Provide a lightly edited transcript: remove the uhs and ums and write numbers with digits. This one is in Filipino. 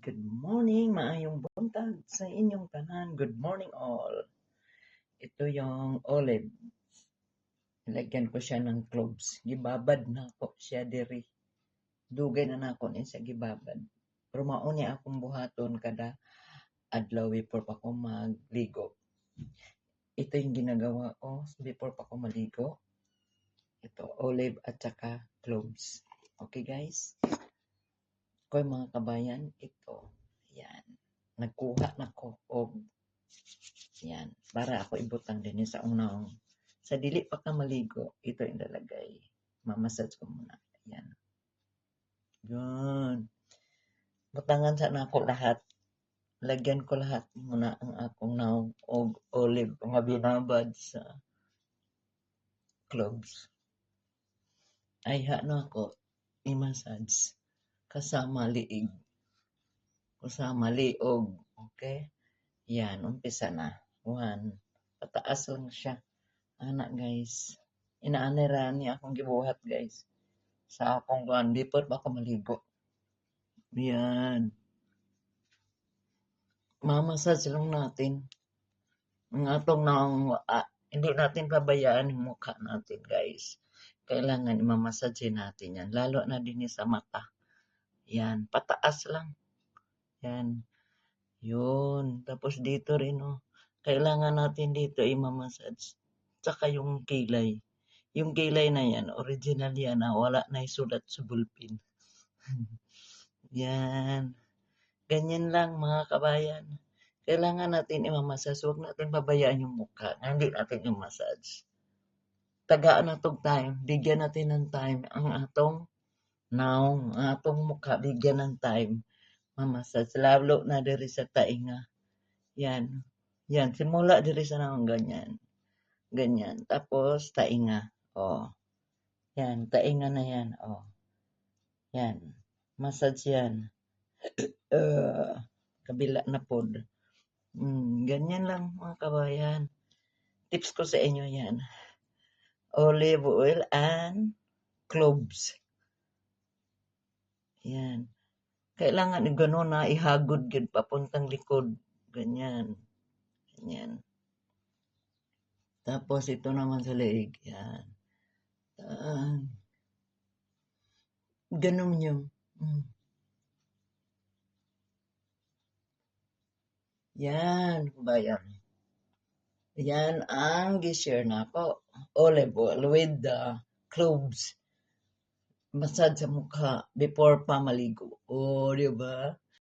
Good morning, maayong buntag sa inyong tanan. Good morning all. Ito yung olive. Lagyan ko siya ng cloves. Gibabad na ako siya diri. Dugay na ako niya sa gibabad. Pero mauni akong buhaton kada adlaw before pa ko magligo. Ito yung ginagawa ko before pa ko maligo. Ito, olive at saka cloves. Okay guys? Koy mga kabayan, ito. Yan. Nagkuha na ko og yan, para ako ibutang din sa unang. Sa dili pa ka maligo, ito yung lalagay. Mamasage ko muna. Yan. Yun. Butangan sa na ako lahat. Lagyan ko lahat muna ang akong naong og olive nga binabad sa cloves. Ay ha na ako i-massage kasama liig. Kasama liog. Okay? Yan, umpisa na. 1. Pataas lang siya. Anak guys. Inaanira niya akong gibuhat guys. Sa akong buwan. Before pa ako maligo. Yan. Mamasage lang natin. Ang atong hindi natin pabayaan yung mukha natin guys. Kailangan imamassage natin yan. Lalo na din sa mata. Yan. Pataas lang. Yan. Yun. Tapos dito rin oh. Kailangan natin dito imamassage. Tsaka yung kilay. Yung kilay na yan, original yan na wala na isulat sa bulpin. Yan. Ganyan lang mga kabayan. Kailangan natin imamassage. Huwag natin babayaan yung mukha. Hindi natin i-massage. Tagaan na itong time. Bigyan natin ng time. Ang atong naong, ang atong mukha, bigyan ng time. Mamassage. Lalo na diri sa tainga. Yan. Yan. Simula diri sa naong ganyan. Ganyan. Tapos tainga. Oh. Yan. Tainga na yan. Oh. Yan. Massage yan. Kabila na pod. Ganyan lang mga kabayan. Tips ko sa inyo yan. Olive oil and cloves. Yan. Kailangan gano'n na ihagod yun papuntang likod. Ganyan. Ganyan. Tapos ito naman sa leeg. Yan. Ganun yun. Yan, bayan. Yan ang gi-share na ako. Olive oil with the cloves. Massage sa mukha before pa maligo. Oh, di ba?